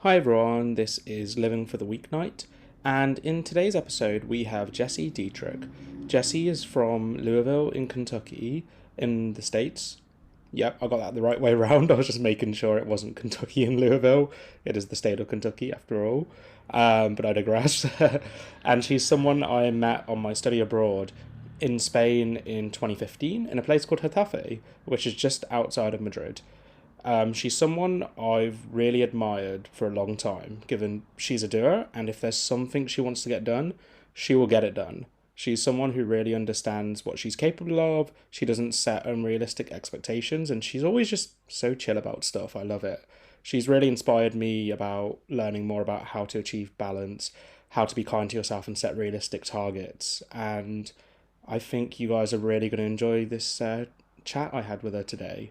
Hi everyone, this is Living for the Weeknight, and in today's episode we have Jessi Dietrich. Jessi is from Louisville in Kentucky, in the States. Yep, I got that the right way around. I was just making sure it wasn't Kentucky and Louisville. It is the state of Kentucky after all. But I digress. And she's someone I met on my study abroad in Spain in 2015 in a place called Getafe, which is just outside of Madrid. She's someone I've really admired for a long time, given she's a doer, and if there's something she wants to get done, she will get it done. She's someone who really understands what she's capable of, she doesn't set unrealistic expectations, and she's always just so chill about stuff. I love it. She's really inspired me about learning more about how to achieve balance, how to be kind to yourself and set realistic targets, and I think you guys are really going to enjoy this chat I had with her today.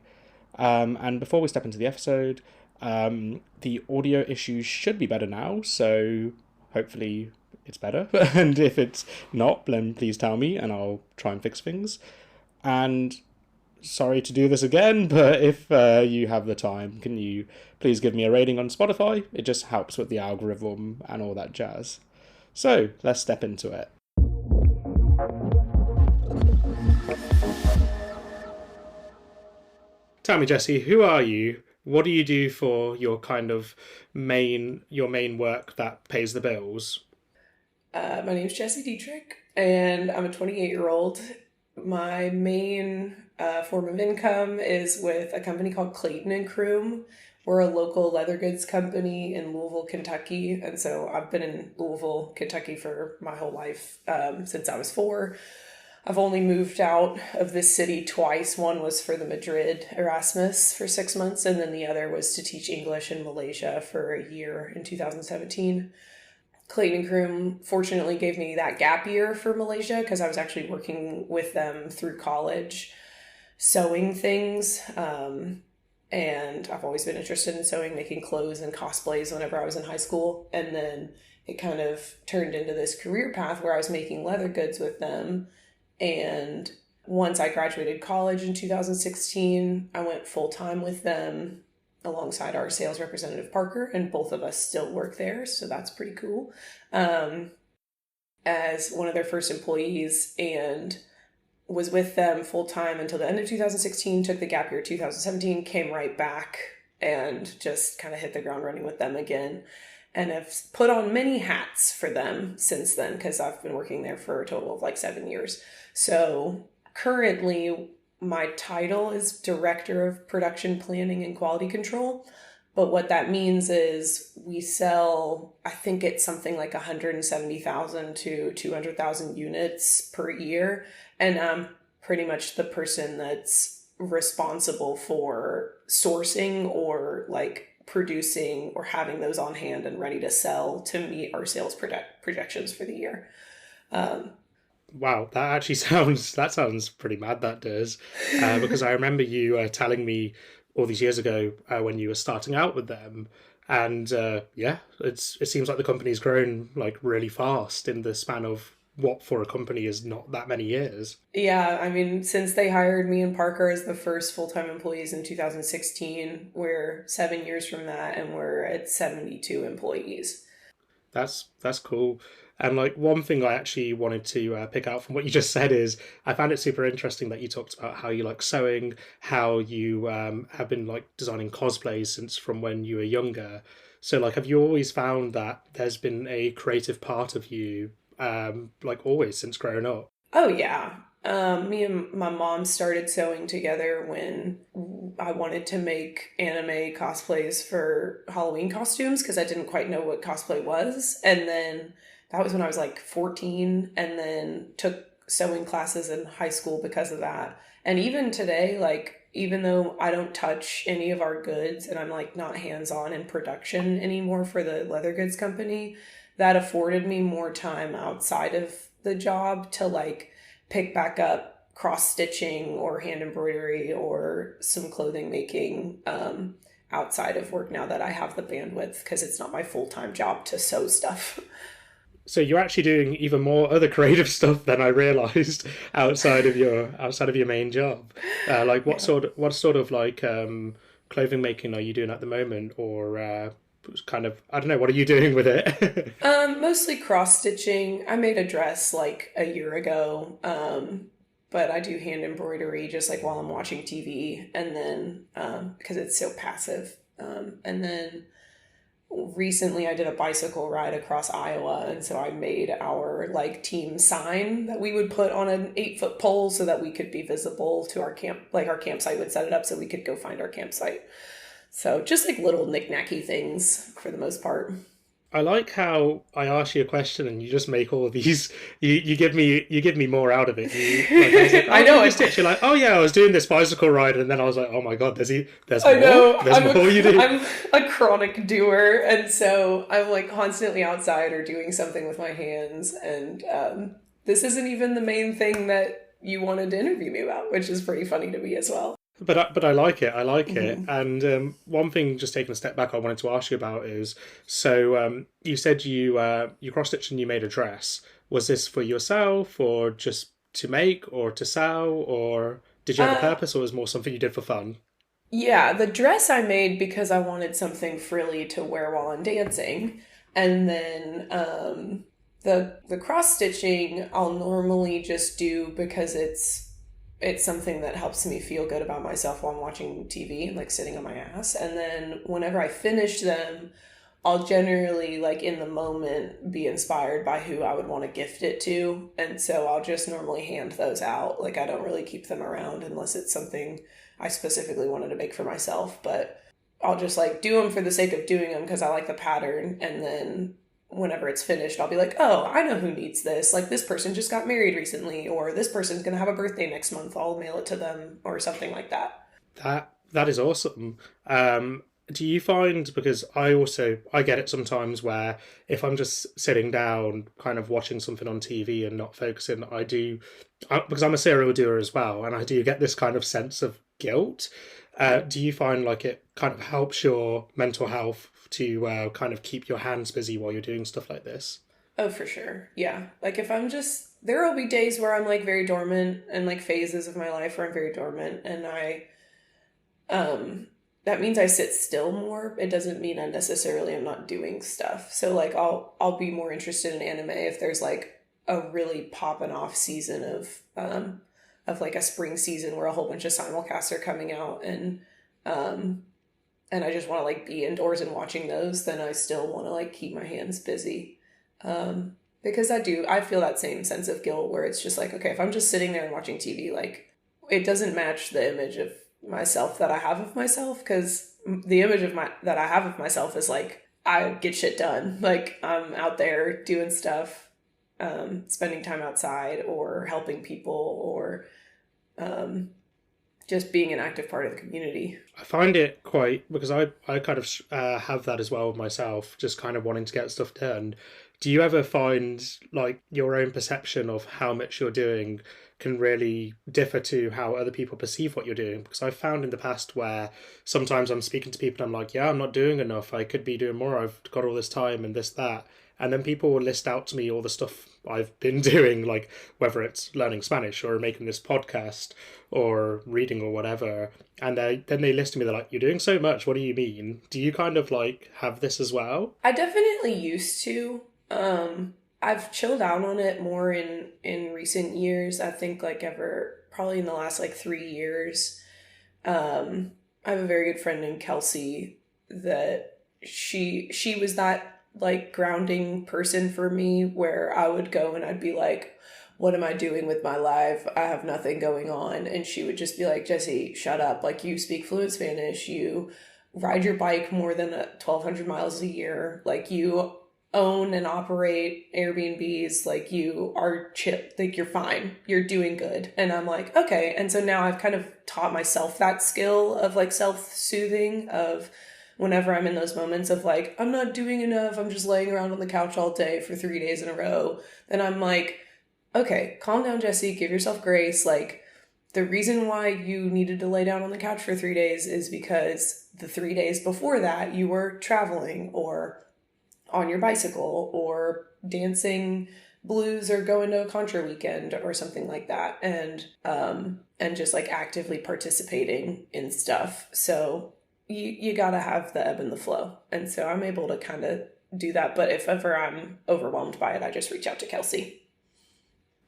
And before we step into the episode, the audio issues should be better now, so hopefully it's better. And if it's not, then please tell me and I'll try and fix things. And sorry to do this again, but if you have the time, can you please give me a rating on Spotify? It just helps with the algorithm and all that jazz. So let's step into it. Tell me, Jessi, who are you? What do you do for your main work that pays the bills? My name is Jessi Dietrich, and I'm a 28-year-old. My main form of income is with a company called Clayton and Croom. We're a local leather goods company in Louisville, Kentucky, and so I've been in Louisville, Kentucky for my whole life, since I was 4. I've only moved out of this city twice. One was for the Madrid Erasmus for 6 months, and then the other was to teach English in Malaysia for a year in 2017. Clayton and Croom fortunately gave me that gap year for Malaysia because I was actually working with them through college, sewing things. And I've always been interested in sewing, making clothes and cosplays whenever I was in high school. And then it kind of turned into this career path where I was making leather goods with them. And once I graduated college in 2016, I went full-time with them alongside our sales representative, Parker, and both of us still work there, so that's pretty cool. As one of their first employees, and was with them full-time until the end of 2016, took the gap year 2017, came right back, and just kind of hit the ground running with them again. And I've put on many hats for them since then because I've been working there for a total of like 7 years. So currently my title is Director of Production Planning and Quality Control. But what that means is we sell, I think it's something like 170,000 to 200,000 units per year. And I'm pretty much the person that's responsible for sourcing or like producing or having those on hand and ready to sell to meet our sales projections for the year. Wow, that sounds pretty mad. That does, because I remember you telling me all these years ago when you were starting out with them, and it seems like the company's grown like really fast in the span of what for a company is not that many years. Yeah, I mean, since they hired me and Parker as the first full-time employees in 2016, we're 7 years from that and we're at 72 employees. That's cool. And like one thing I actually wanted to pick out from what you just said is I found it super interesting that you talked about how you like sewing, how you have been like designing cosplays since from when you were younger. So like, have you always found that there's been a creative part of you, like always since growing up? Oh, yeah. Me and my mom started sewing together when I wanted to make anime cosplays for Halloween costumes because I didn't quite know what cosplay was. And then that was when I was like 14, and then took sewing classes in high school because of that. And even today, like, even though I don't touch any of our goods and I'm like not hands-on in production anymore for the leather goods company, that afforded me more time outside of the job to like pick back up cross stitching or hand embroidery or some clothing making outside of work now that I have the bandwidth because it's not my full-time job to sew stuff. So you're actually doing even more other creative stuff than I realized outside of your main job. Like Yeah. what sort of like clothing making are you doing at the moment, or kind of, I don't know, what are you doing with it? Mostly cross stitching. I made a dress like a year ago. But I do hand embroidery just like while I'm watching TV, and then because it's so passive. And then recently I did a bicycle ride across Iowa, and so I made our like team sign that we would put on an 8-foot pole so that we could be visible to our camp. Like our campsite would set it up so we could go find our campsite. So just like little knick-knacky things for the most part. I like how I ask you a question and you just make all of these. You give me more out of it. I was like, I oh, know can you it. stitch? You're like, oh yeah, I was doing this bicycle ride, and then I was like, oh my god, there's I more, know. there's more you do. I'm a chronic doer, and so I'm like constantly outside or doing something with my hands. And this isn't even the main thing that you wanted to interview me about, which is pretty funny to me as well. But I like it. I like it. Hmm. And one thing, just taking a step back, I wanted to ask you about is so you said you cross stitched and you made a dress. Was this for yourself, or just to make, or to sell, or did you have a Uh, purpose, or was it more something you did for fun? yeah, the dress I made because I wanted something frilly to wear while I'm dancing, and then the cross stitching I'll normally just do because it's something that helps me feel good about myself while I'm watching TV and like sitting on my ass. And then whenever I finish them, I'll generally like in the moment be inspired by who I would want to gift it to. And so I'll just normally hand those out. Like I don't really keep them around unless it's something I specifically wanted to make for myself, but I'll just like do them for the sake of doing them because I like the pattern. And then whenever it's finished, I'll be like, oh, I know who needs this. Like this person just got married recently, or this person's going to have a birthday next month. I'll mail it to them or something like that. That is awesome. Do you find, because I get it sometimes where if I'm just sitting down, kind of watching something on TV and not focusing, because I'm a serial doer as well, and I do get this kind of sense of guilt. Do you find like it kind of helps your mental health to kind of keep your hands busy while you're doing stuff like this? Oh, for sure. Yeah. Like if I'm just, there will be days where I'm like very dormant and like phases of my life where I'm very dormant and um, that means I sit still more. It doesn't mean I necessarily am not doing stuff. So like I'll be more interested in anime if there's like a really popping off season of like a spring season where a whole bunch of simulcasts are coming out um and I just want to like be indoors and watching those, then I still want to like keep my hands busy. Because I feel that same sense of guilt where it's just like, okay, if I'm just sitting there and watching TV, like it doesn't match the image of myself that I have of myself. Because the image of my that I have of myself is like I get shit done. Like I'm out there doing stuff, spending time outside or helping people or um, just being an active part of the community. I find it quite, because I kind of have that as well with myself, just kind of wanting to get stuff done. Do you ever find like your own perception of how much you're doing can really differ to how other people perceive what you're doing? Because I've found in the past where sometimes I'm speaking to people and I'm like, yeah, I'm not doing enough. I could be doing more. I've got all this time and this, that. And then people will list out to me all the stuff I've been doing, like whether it's learning Spanish or making this podcast or reading or whatever. And then they list to me, they're like, you're doing so much. What do you mean? Do you kind of like have this as well? I definitely used to. I've chilled out on it more in recent years. I think like ever probably in the last like 3 years. I have a very good friend named Kelsey that she was that like grounding person for me where I would go and I'd be like, what am I doing with my life? I have nothing going on. And she would just be like, Jessi, shut up. Like you speak fluent Spanish. You ride your bike more than 1,200 miles a year. Like you own and operate Airbnbs, like you are chip, like you're fine, you're doing good. And I'm like, okay. And so now I've kind of taught myself that skill of like self-soothing of whenever I'm in those moments of like, I'm not doing enough, I'm just laying around on the couch all day for 3 days in a row. Then I'm like, okay, calm down, Jessi, give yourself grace. Like the reason why you needed to lay down on the couch for 3 days is because the 3 days before that you were traveling or on your bicycle or dancing blues or going to a contra weekend or something like that and just like actively participating in stuff. So you gotta have the ebb and the flow. And so I'm able to kind of do that. But if ever I'm overwhelmed by it, I just reach out to Kelsey.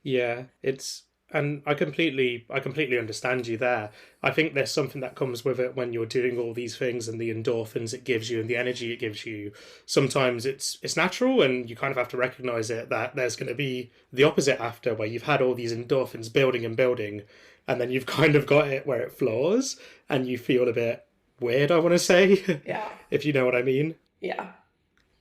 Yeah, and I completely understand you there. I think there's something that comes with it when you're doing all these things and the endorphins it gives you and the energy it gives you. Sometimes it's natural and you kind of have to recognize it that there's going to be the opposite after where you've had all these endorphins building and building and then you've kind of got it where it floors and you feel a bit weird, I want to say, Yeah. if you know what I mean. Yeah.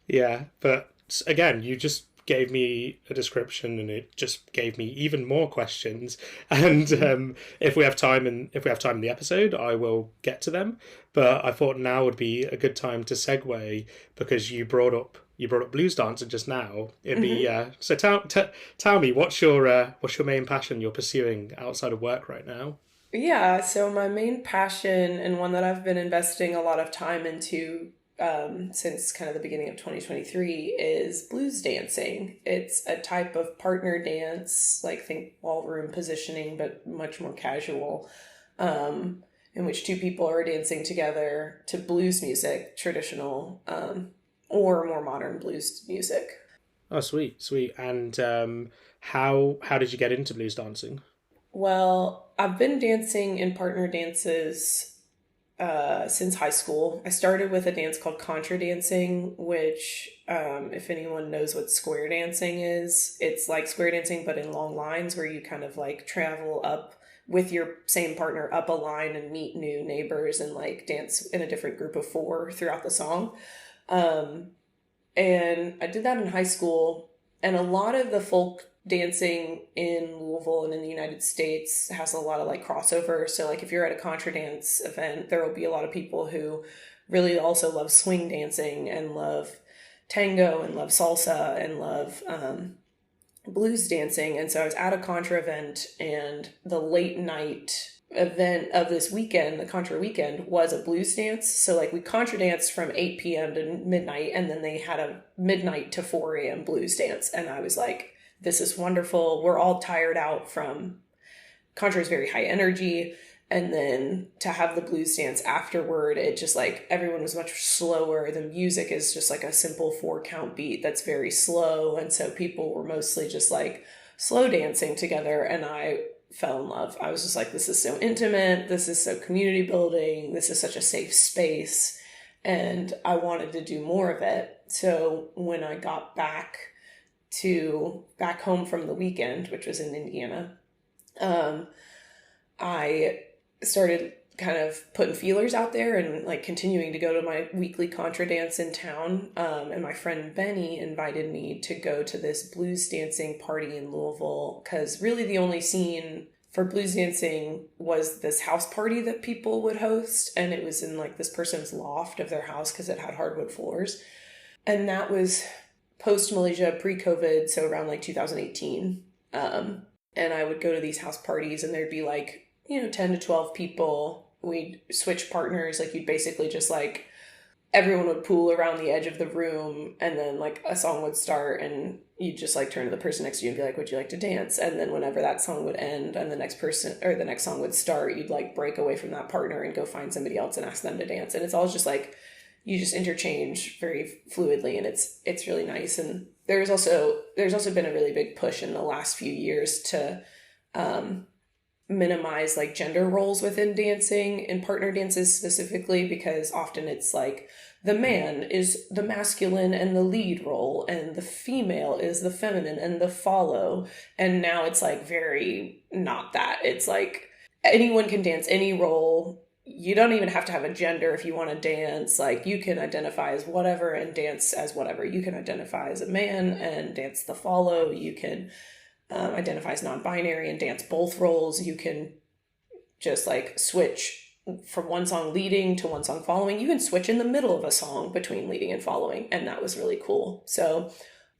Yeah, but again, you just gave me a description, and it just gave me even more questions. And if we have time in the episode, I will get to them. But I thought now would be a good time to segue because you brought up blues dancing just now. It'd be so tell me what's your main passion you're pursuing outside of work right now? Yeah, so my main passion and one that I've been investing a lot of time into since kind of the beginning of 2023 is blues dancing. It's a type of partner dance, like think ballroom positioning, but much more casual, in which two people are dancing together to blues music, traditional or more modern blues music. Oh, sweet, sweet. And how did you get into blues dancing? Well, I've been dancing in partner dances since high school. I started with a dance called contra dancing, which, if anyone knows what square dancing is, it's like square dancing but in long lines where you kind of like travel up with your same partner up a line and meet new neighbors and like dance in a different group of four throughout the song. Um, and I did that in high school, and a lot of the folk dancing in Louisville and in the United States has a lot of like crossover. So like if you're at a contra dance event, there will be a lot of people who really also love swing dancing and love tango and love salsa and love blues dancing. And so I was at a contra event, and the late night event of this weekend, the contra weekend, was a blues dance. So like we contra danced from 8 p.m. to midnight, and then they had a midnight to 4 a.m. blues dance. And I was like, this is wonderful. We're all tired out from contra is very high energy. And then to have the blues dance afterward, it just like everyone was much slower. The music is just like a simple 4 count beat that's very slow. And so people were mostly just like slow dancing together. And I fell in love. I was just like, this is so intimate. This is so community building. This is such a safe space. And I wanted to do more of it. So when I got back home from the weekend, which was in Indiana, I started kind of putting feelers out there and like continuing to go to my weekly contra dance in town. And my friend Benny invited me to go to this blues dancing party in Louisville, because really the only scene for blues dancing was this house party that people would host. And it was in like this person's loft of their house because it had hardwood floors. And that was post Malaysia, pre-COVID, so around like 2018. And I would go to these house parties, and there'd be like, 10 to 12 people. We'd switch partners. Like you'd basically just like, everyone would pool around the edge of the room, and then like a song would start, and you'd just like turn to the person next to you and be like, would you like to dance? And then whenever that song would end and the next person or the next song would start, you'd like break away from that partner and go find somebody else and ask them to dance. And it's all just like, you just interchange very fluidly, and it's really nice. And there's also been a really big push in the last few years to minimize like gender roles within dancing, in partner dances specifically, because often it's like the man is the masculine and the lead role, and the female is the feminine and the follow. And now it's like very not that. It's like anyone can dance any role. You don't even have to have a gender if you want to dance. Like you can identify as whatever and dance as whatever. You can identify as a man and dance the follow. You can identify as non-binary and dance both roles. You can just like switch from one song leading to one song following. You can switch in the middle of a song between leading and following. And that was really cool. So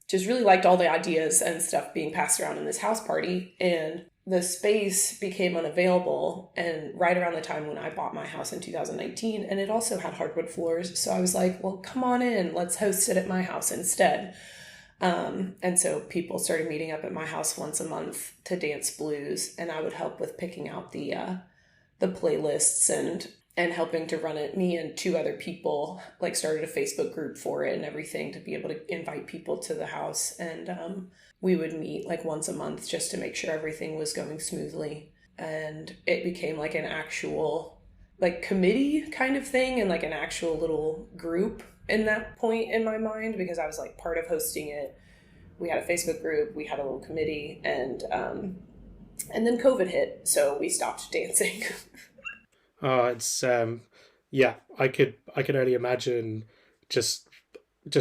just really liked all the ideas and stuff being passed around in this house party. And the space became unavailable, and right around the time when I bought my house in 2019, and it also had hardwood floors. So I was like, well, come on in, let's host it at my house instead. And so people started meeting up at my house once a month to dance blues, and I would help with picking out the playlists and and helping to run it. Me and two other people like started a Facebook group for it and everything to be able to invite people to the house. And we would meet like once a month just to make sure everything was going smoothly. And it became like an actual like committee kind of thing and like an actual little group in that point in my mind, because I was like part of hosting it. We had a Facebook group, we had a little committee, and then COVID hit, so we stopped dancing. Oh, it's yeah, I could only imagine just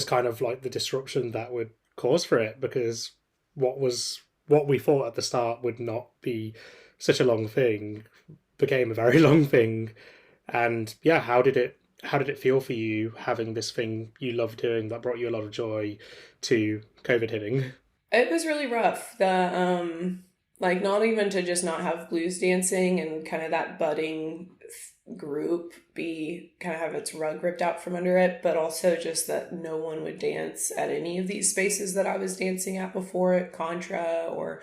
kind of like the disruption that would cause for it, because what we thought at the start would not be such a long thing became a very long thing. And yeah, how did it feel for you having this thing you love doing that brought you a lot of joy to COVID hitting? It was really rough. The like not even to just not have blues dancing and kind of that budding group be kind of have its rug ripped out from under it, but also just that no one would dance at any of these spaces that I was dancing at before, at Contra, or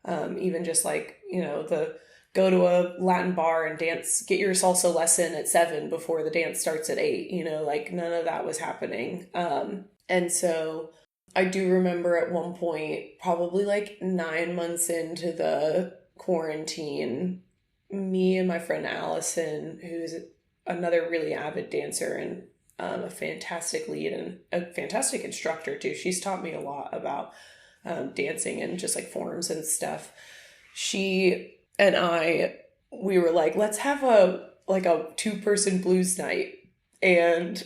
even just like, you know, the go to a Latin bar and dance, get your salsa lesson at 7 before the dance starts at 8, you know, like none of that was happening. And so I do remember at one point, probably like 9 months into the quarantine, me and my friend Allison, who's another really avid dancer and a fantastic lead and a fantastic instructor too. She's taught me a lot about dancing and just like forms and stuff. She and we were like, let's have a 2-person blues night. And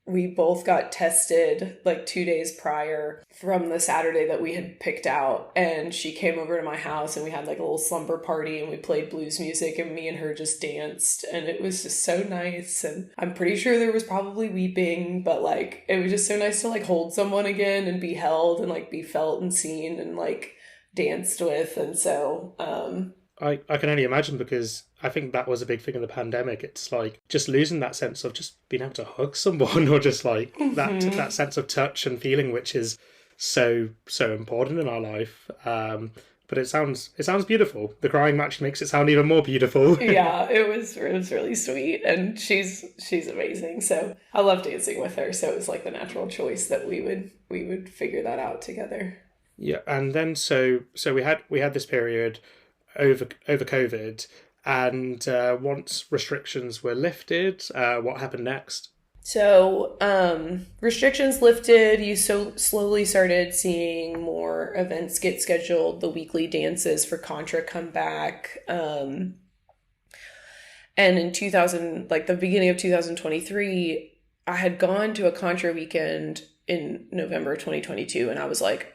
we both got tested like 2 days prior from the Saturday that we had picked out. And she came over to my house and we had like a little slumber party and we played blues music and me and her just danced. And it was just so nice. And I'm pretty sure there was probably weeping, but like it was just so nice to like hold someone again and be held and like be felt and seen and like danced with. And so I can only imagine, because I think that was a big thing in the pandemic. It's like just losing that sense of just being able to hug someone or just like that sense of touch and feeling, which is so important in our life. But it sounds beautiful. The crying match makes it sound even more beautiful. Yeah, it was really sweet, and she's amazing. So I love dancing with her. So it was like the natural choice that we would figure that out together. Yeah, and then so we had this period over COVID, and once restrictions were lifted, what happened next? So restrictions lifted, you slowly started seeing more events get scheduled. The weekly dances for Contra come back. And in the beginning of 2023, I had gone to a Contra weekend in November 2022, and I was like,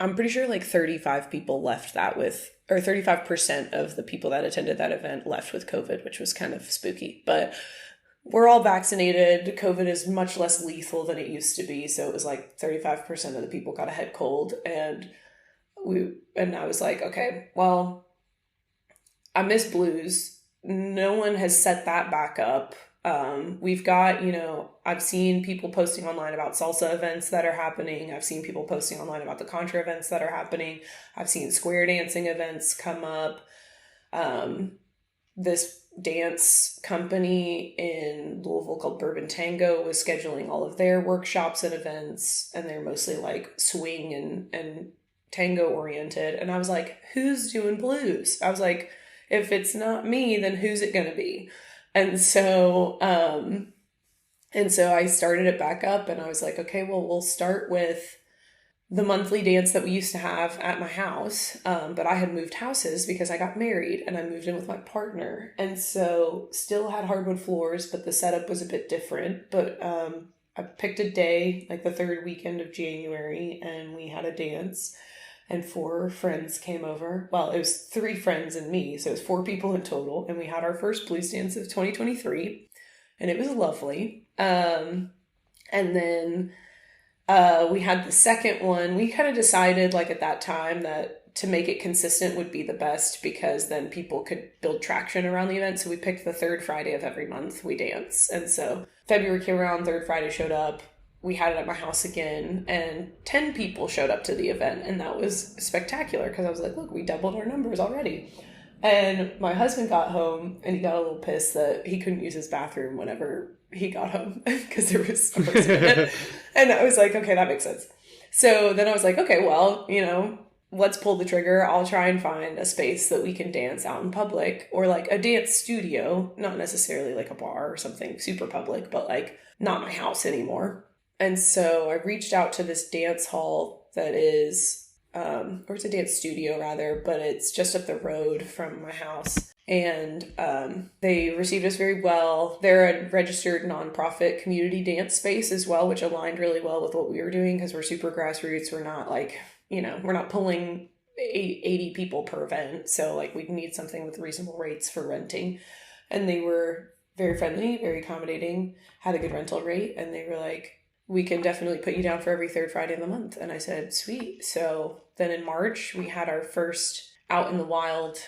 I'm pretty sure like 35 people left that with, or 35% of the people that attended that event left with COVID, which was kind of spooky. But we're all vaccinated. COVID is much less lethal than it used to be. So it was like 35% of the people got a head cold. And I was like, okay, well, I miss blues. No one has set that back up. We've got, I've seen people posting online about salsa events that are happening. I've seen people posting online about the Contra events that are happening. I've seen square dancing events come up. This dance company in Louisville called Bourbon Tango was scheduling all of their workshops and events, and they're mostly like swing and tango oriented. And I was like, who's doing blues? I was like, if it's not me, then who's it going to be? And so I started it back up, and I was like, okay, well, we'll start with the monthly dance that we used to have at my house. But I had moved houses because I got married and I moved in with my partner. And so still had hardwood floors, but the setup was a bit different. But I picked a day, like the third weekend of January, and we had a dance. And 4 friends came over. Well, it was 3 friends and me, so it was 4 people in total. And we had our first blues dance of 2023, and it was lovely. And then we had the second one. We kind of decided, like at that time, that to make it consistent would be the best, because then people could build traction around the event. So we picked the third Friday of every month we dance. And so February came around, third Friday showed up. We had it at my house again, and 10 people showed up to the event, and that was spectacular because I was like, look, we doubled our numbers already. And my husband got home and he got a little pissed that he couldn't use his bathroom whenever he got home because there was a person in it. And I was like, okay, that makes sense. So then I was like, okay, well, let's pull the trigger. I'll try and find a space that we can dance out in public, or like a dance studio, not necessarily like a bar or something super public, but like not my house anymore. And so I reached out to this dance hall that is or it's a dance studio rather, but it's just up the road from my house. And they received us very well. They're a registered nonprofit community dance space as well, which aligned really well with what we were doing because we're super grassroots. We're not like, we're not pulling 80 people per event. So like we need something with reasonable rates for renting. And they were very friendly, very accommodating, had a good rental rate. And they were like, we can definitely put you down for every third Friday of the month. And I said, sweet. So then in March, we had our first out in the wild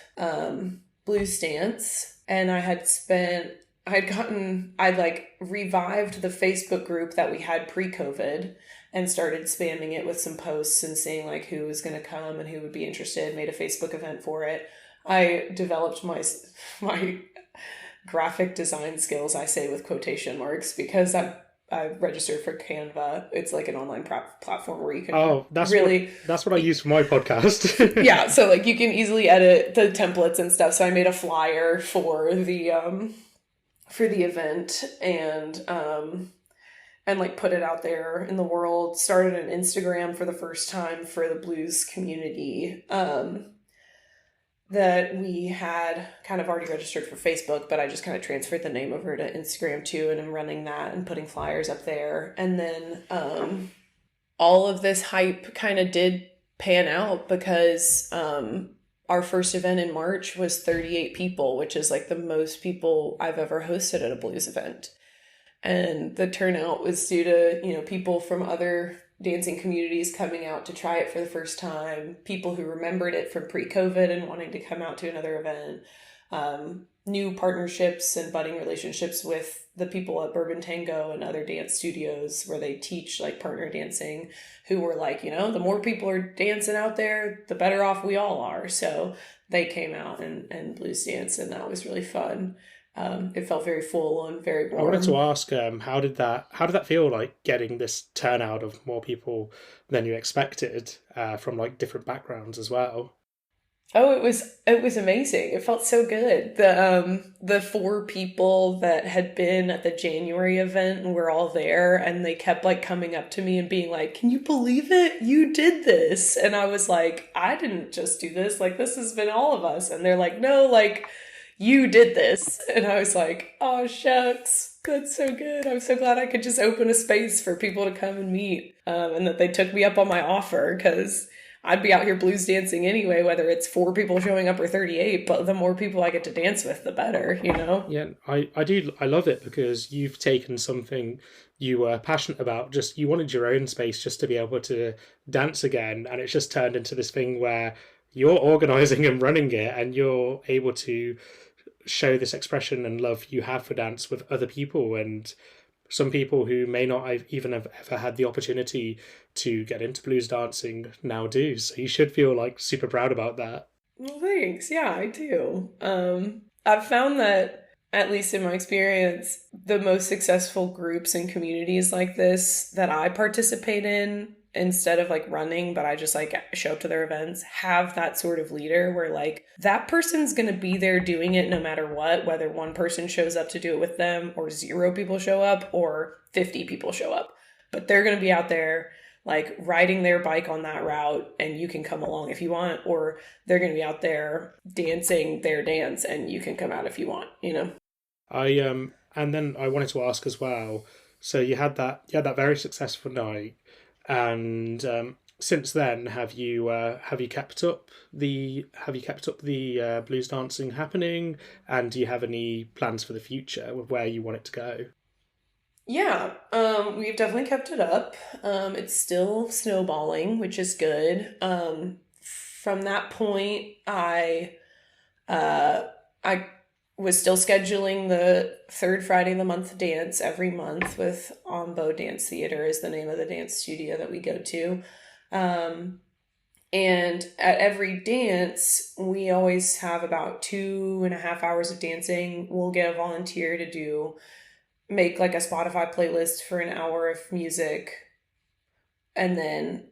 blues dance. And I'd revived the Facebook group that we had pre-COVID and started spamming it with some posts and saying like who was going to come and who would be interested, made a Facebook event for it. I developed my graphic design skills, I say with quotation marks, because I registered for Canva. It's like an online platform where you can that's what I use for my podcast. Yeah, so like you can easily edit the templates and stuff. So I made a flyer for the event and like put it out there in the world. Started an Instagram for the first time for the blues community. That we had kind of already registered for Facebook, but I just kind of transferred the name over to Instagram too, and I'm running that and putting flyers up there. And then all of this hype kind of did pan out because our first event in March was 38 people, which is like the most people I've ever hosted at a blues event. And the turnout was due to, people from other dancing communities coming out to try it for the first time, people who remembered it from pre-COVID and wanting to come out to another event, new partnerships and budding relationships with the people at Bourbon Tango and other dance studios where they teach like partner dancing, who were like, the more people are dancing out there, the better off we all are. So they came out and blues danced, and that was really fun. It felt very full and very warm. I wanted to ask, how did that feel, like getting this turnout of more people than you expected from like different backgrounds as well? Oh, it was amazing. It felt so good. The 4 people that had been at the January event and were all there, and they kept like coming up to me and being like, "Can you believe it? You did this." And I was like, "I didn't just do this. Like this has been all of us." And they're like, "No, like you did this." And I was like, oh, shucks, that's so good. I'm so glad I could just open a space for people to come and meet, and that they took me up on my offer, because I'd be out here blues dancing anyway, whether it's 4 people showing up or 38, but the more people I get to dance with, the better, Yeah, I love it because you've taken something you were passionate about, just you wanted your own space just to be able to dance again, and it's just turned into this thing where you're organizing and running it, and you're able to show this expression and love you have for dance with other people, and some people who may not have ever had the opportunity to get into blues dancing now do. So you should feel like super proud about that. Well, thanks. Yeah, I do. I've found that, at least in my experience, the most successful groups and communities like this that I participate in, instead of like running, but I just like show up to their events, have that sort of leader where like that person's going to be there doing it no matter what, whether one person shows up to do it with them or 0 people show up or 50 people show up, but they're going to be out there like riding their bike on that route, and you can come along if you want, or they're going to be out there dancing their dance and you can come out if you want, And then I wanted to ask as well, so you had that very successful night. And since then, have you kept up the blues dancing happening? And do you have any plans for the future with where you want it to go? Yeah, we've definitely kept it up. It's still snowballing, which is good. From that point, I was still scheduling the 3rd Friday of the month dance every month with Ombo Dance Theater is the name of the dance studio that we go to. And at every dance, we always have about 2.5 hours of dancing. We'll get a volunteer to make like a Spotify playlist for an hour of music, and then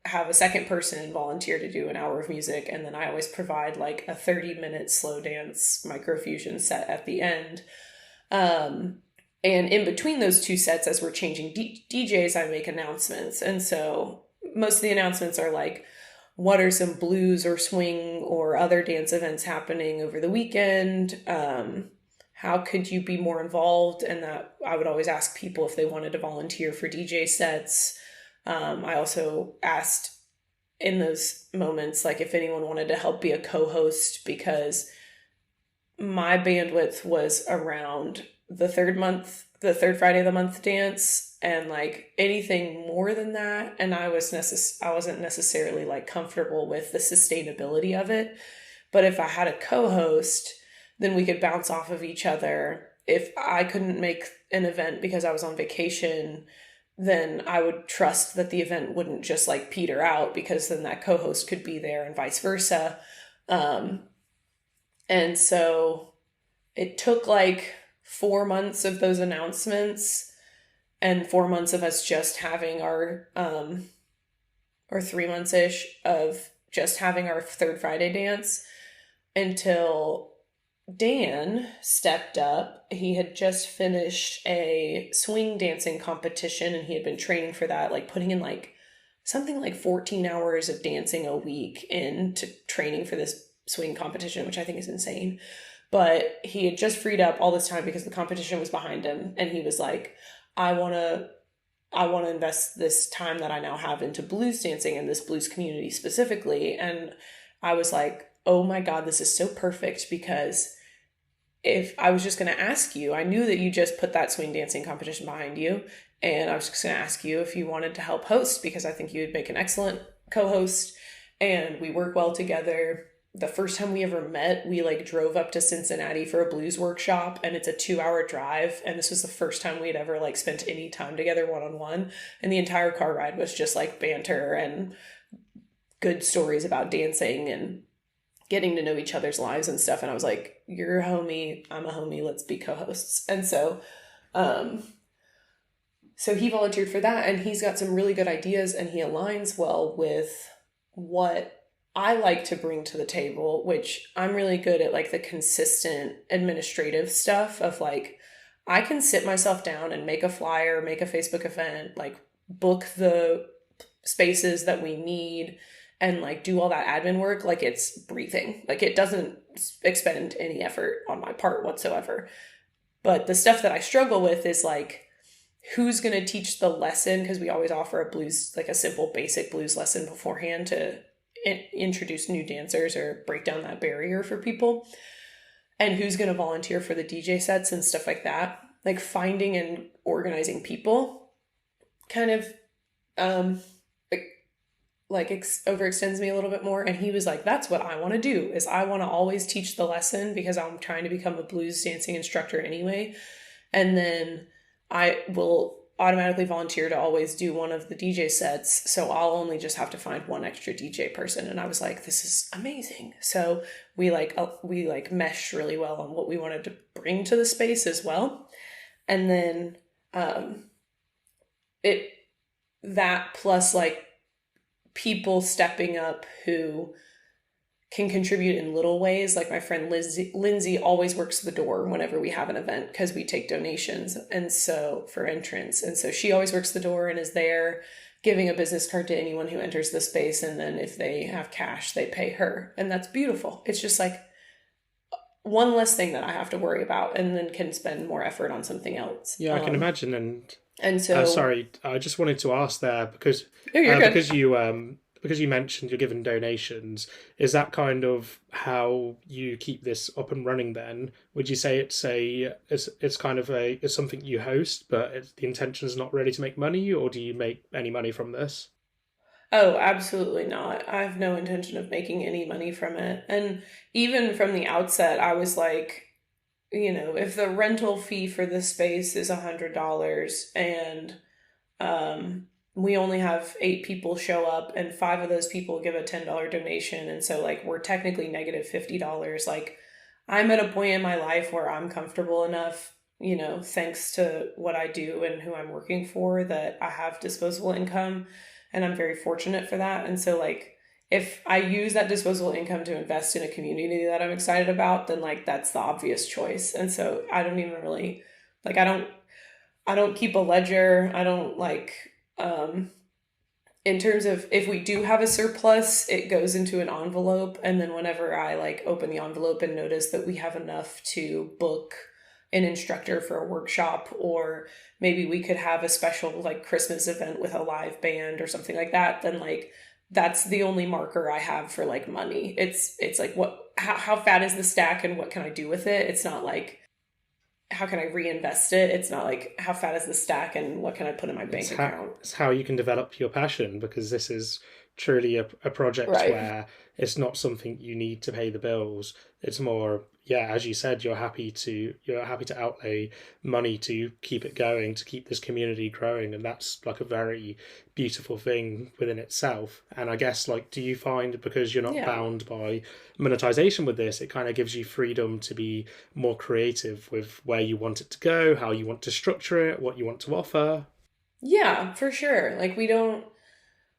have a second person volunteer to do an hour of music. And then I always provide like a 30-minute slow dance microfusion set at the end. And in between those two sets, as we're changing DJs, I make announcements. And so most of the announcements are like, what are some blues or swing or other dance events happening over the weekend? How could you be more involved? And that I would always ask people if they wanted to volunteer for DJ sets. I also asked in those moments, like if anyone wanted to help be a co-host, because my bandwidth was around the third Friday of the month dance, and like anything more than that. And I wasn't necessarily like comfortable with the sustainability of it. But if I had a co-host, then we could bounce off of each other. If I couldn't make an event because I was on vacation, then I would trust that the event wouldn't just like peter out, because then that co-host could be there and vice versa. And so it took like 4 months of those announcements and 4 months of us just having our, or 3 months-ish of just having our third Friday dance, until Dan stepped up. He had just finished a swing dancing competition, and he had been training for that, like putting in like something like 14 hours of dancing a week into training for this swing competition, which I think is insane. But he had just freed up all this time because the competition was behind him, and he was like, I want to invest this time that I now have into blues dancing and this blues community specifically. And I was like, oh my God, this is so perfect, because if I was just going to ask you, I knew that you just put that swing dancing competition behind you, and I was just going to ask you if you wanted to help host, because I think you would make an excellent co-host, and we work well together. The first time we ever met, we like drove up to Cincinnati for a blues workshop, and it's a 2-hour drive. And this was the first time we'd ever like spent any time together one-on-one. And the entire car ride was just like banter and good stories about dancing and getting to know each other's lives and stuff. And I was like, you're a homie, I'm a homie, let's be co-hosts. And so he volunteered for that, and he's got some really good ideas, and he aligns well with what I like to bring to the table, which I'm really good at, like the consistent administrative stuff of like, I can sit myself down and make a flyer, make a Facebook event, like book the spaces that we need, and like do all that admin work like it's breathing. Like it doesn't expend any effort on my part whatsoever. But the stuff that I struggle with is like, who's going to teach the lesson? Because we always offer a blues, like a simple basic blues lesson beforehand to introduce new dancers or break down that barrier for people. And who's going to volunteer for the DJ sets and stuff like that. Like finding and organizing people kind of overextends me a little bit more. And he was like, that's what I want to do, is I want to always teach the lesson, because I'm trying to become a blues dancing instructor anyway. And then I will automatically volunteer to always do one of the DJ sets. So I'll only just have to find one extra DJ person. And I was like, this is amazing. So we meshed really well on what we wanted to bring to the space as well. And then that plus like people stepping up who can contribute in little ways. Like my friend Lindsay always works the door whenever we have an event, because we take donations, and so for entrance. And so she always works the door and is there giving a business card to anyone who enters the space. And then if they have cash, they pay her. And that's beautiful. It's just like one less thing that I have to worry about, and then can spend more effort on something else. Yeah, I can imagine. And so, sorry, I just wanted to ask there, because because you mentioned you're given donations. Is that kind of how you keep this up and running? Then would you say it's kind of it's something you host, but the intention is not really to make money, or do you make any money from this? Oh, absolutely not. I have no intention of making any money from it. And even from the outset, I was like, if the rental fee for the space is $100, and we only have 8 people show up and 5 of those people give a $10 donation. And so like we're technically negative $50. Like I'm at a point in my life where I'm comfortable enough, thanks to what I do and who I'm working for, that I have disposable income, and I'm very fortunate for that. And so like if I use that disposable income to invest in a community that I'm excited about, then like that's the obvious choice. And so I don't even really like I don't keep a ledger. I don't like um in terms of if we do have a surplus, it goes into an envelope, and then whenever I like open the envelope and notice that we have enough to book an instructor for a workshop, or maybe we could have a special like Christmas event with a live band or something like that, then like that's the only marker I have for like money. It's like how fat is the stack and what can I do with it? It's not like how can I reinvest it? It's not like how fat is the stack and what can I put in my bank account? It's how you can develop your passion, because this is truly a project Right. where it's not something you need to pay the bills. It's more, yeah, as you said, you're happy to outlay money to keep it going, to keep this community growing, and that's like a very beautiful thing within itself. And I guess, like, do you find, because you're not Yeah. bound by monetization with this, it kind of gives you freedom to be more creative with where you want it to go, how you want to structure it, what you want to offer? Yeah, for sure. Like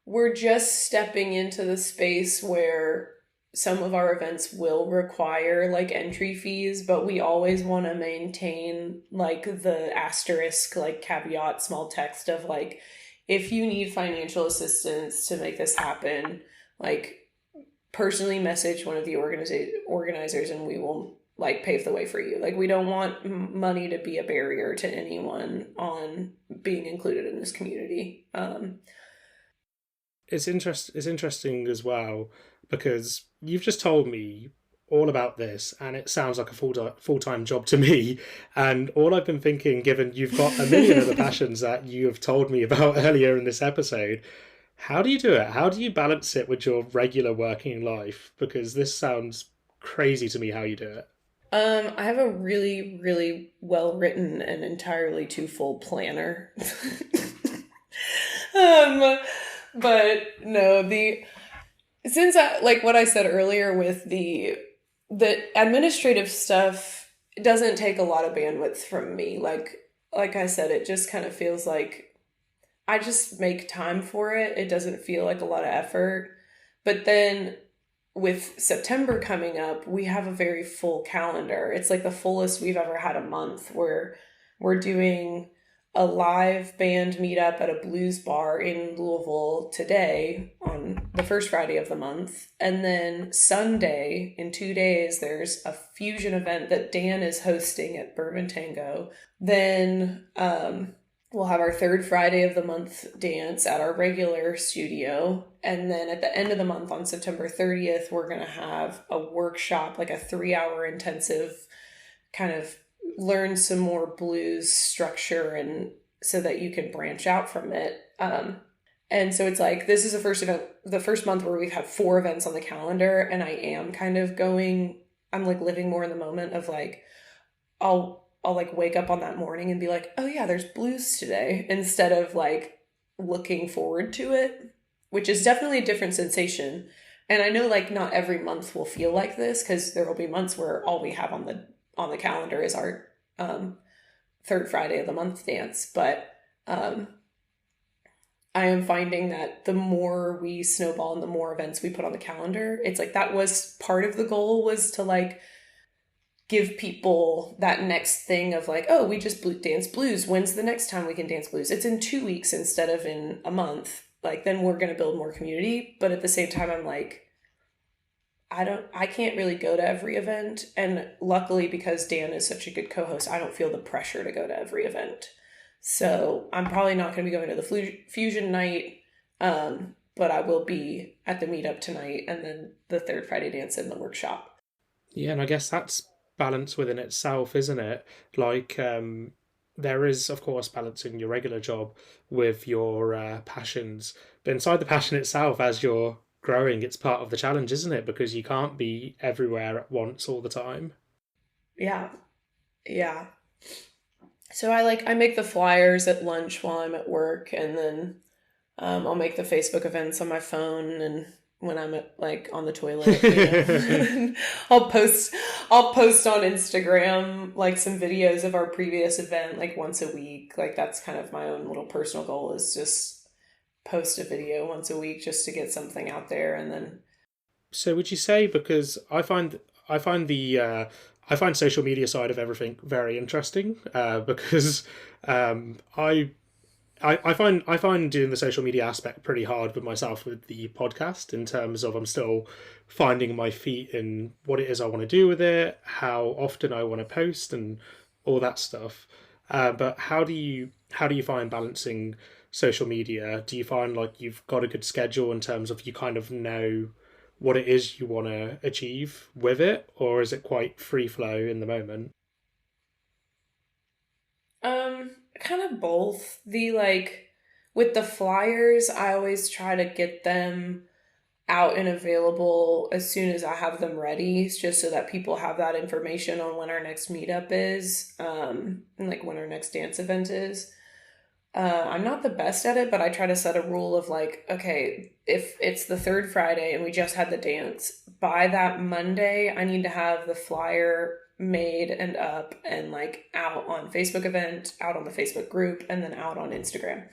we're just stepping into the space where some of our events will require like entry fees, but we always want to maintain like the asterisk, like caveat, small text of like, if you need financial assistance to make this happen, like personally message one of the organizers and we will like pave the way for you. Like we don't want money to be a barrier to anyone on being included in this community. It's interesting as well, because you've just told me all about this and it sounds like a full-time job to me, and all I've been thinking, given you've got a million other passions that you have told me about earlier in this episode, how do you do it? How do you balance it with your regular working life? Because this sounds crazy to me how you do it. I have a really, really well written and entirely too full planner. um, but no, the since I like what I said earlier with the administrative stuff doesn't take a lot of bandwidth from me. Like I said, it just kind of feels like I just make time for it. It doesn't feel like a lot of effort. But then with September coming up, we have a very full calendar. It's like the fullest we've ever had a month, where we're doing a live band meetup at a blues bar in Louisville today on the first Friday of the month. And then Sunday, in 2 days, there's a fusion event that Dan is hosting at Bourbon Tango. Then we'll have our third Friday of the month dance at our regular studio. And then at the end of the month on September 30th, we're going to have a workshop, like a 3-hour intensive kind of learn some more blues structure, and so that you can branch out from it. And so it's like, this is the first month where we've had 4 events on the calendar. And I am kind of I'm like living more in the moment of like, I'll like wake up on that morning and be like, oh yeah, there's blues today, instead of like looking forward to it, which is definitely a different sensation. And I know like not every month will feel like this, because there will be months where all we have on the calendar is our third Friday of the month dance. But um, I am finding that the more we snowball and the more events we put on the calendar, it's like that was part of the goal, was to like give people that next thing of like, oh, we just dance blues. When's the next time we can dance blues? It's in 2 weeks instead of in a month. Like, then we're going to build more community. But at the same time, I'm like, I can't really go to every event. And luckily, because Dan is such a good co-host, I don't feel the pressure to go to every event. So I'm probably not going to be going to the fusion night. But I will be at the meetup tonight, and then the third Friday dance in the workshop. Yeah, and I guess that's balance within itself, isn't it? Like, there is, of course, balancing your regular job with your passions. But inside the passion itself, as you're growing, it's part of the challenge, isn't it? Because you can't be everywhere at once all the time. Yeah. Yeah. So I make the flyers at lunch while I'm at work, and then I'll make the Facebook events on my phone, and when I'm on the toilet, you know, I'll post on Instagram like some videos of our previous event like once a week. Like that's kind of my own little personal goal, is just post a video once a week just to get something out there. And then So would you say, because I find the I find social media side of everything very interesting, because I find doing the social media aspect pretty hard with myself with the podcast, in terms of I'm still finding my feet in what it is I want to do with it, how often I want to post, and all that stuff. But how do you find balancing social media? Do you find like you've got a good schedule in terms of you kind of know what it is you want to achieve with it, or is it quite free flow in the moment? kind of both. The like with the flyers, I always try to get them out and available as soon as I have them ready, just so that people have that information on when our next meetup is, and like when our next dance event is. I'm not the best at it, but I try to set a rule of like, okay, if it's the third Friday and we just had the dance, by that Monday, I need to have the flyer made and up and like out on Facebook event, out on the Facebook group, and then out on Instagram.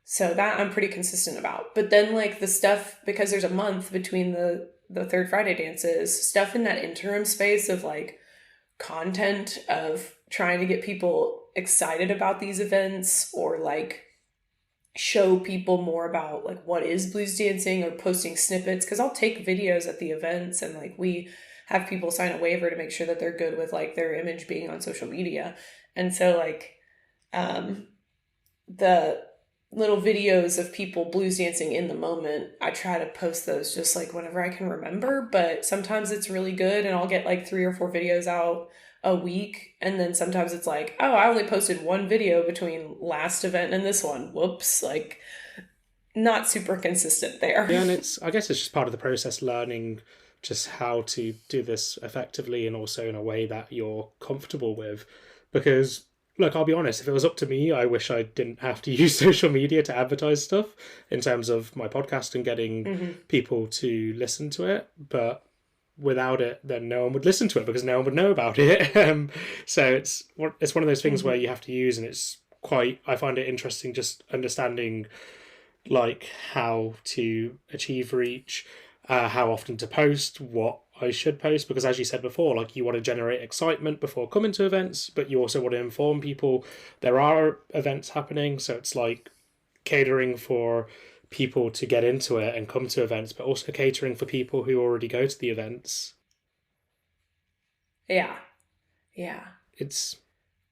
So that I'm pretty consistent about. But then like the stuff, because there's a month between the third Friday dances, stuff in that interim space of like content of trying to get people excited about these events, or like show people more about like what is blues dancing, or posting snippets, because I'll take videos at the events and like we have people sign a waiver to make sure that they're good with like their image being on social media. And so like the little videos of people blues dancing in the moment, I try to post those just like whenever I can remember, but sometimes it's really good and I'll get like 3 or 4 videos out a week, and then sometimes it's like, oh, I only posted one video between last event and this one, whoops, like not super consistent there. Yeah, and I guess it's just part of the process, learning just how to do this effectively and also in a way that you're comfortable with. Because look, I'll be honest, if it was up to me, I wish I didn't have to use social media to advertise stuff in terms of my podcast and getting people to listen to it. But without it, then no one would listen to it because no one would know about it. So it's one of those things where you have to use, and it's quite, I find it interesting just understanding like how to achieve reach, how often to post, what I should post, because as you said before, like you want to generate excitement before coming to events, but you also want to inform people there are events happening. So it's like catering for people to get into it and come to events, but also catering for people who already go to the events. Yeah. Yeah. It's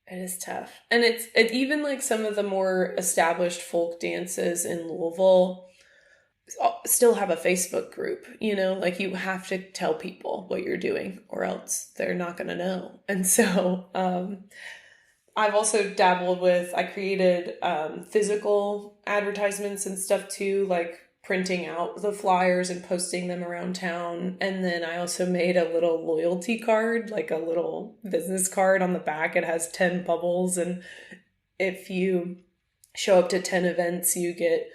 It is tough. And it even like some of the more established folk dances in Louisville still have a Facebook group, you know, like you have to tell people what you're doing or else they're not going to know. And so, I've also dabbled with, I created physical advertisements and stuff too, like printing out the flyers and posting them around town. And then I also made a little loyalty card, like a little business card on the back. It has 10 bubbles. And if you show up to 10 events, you get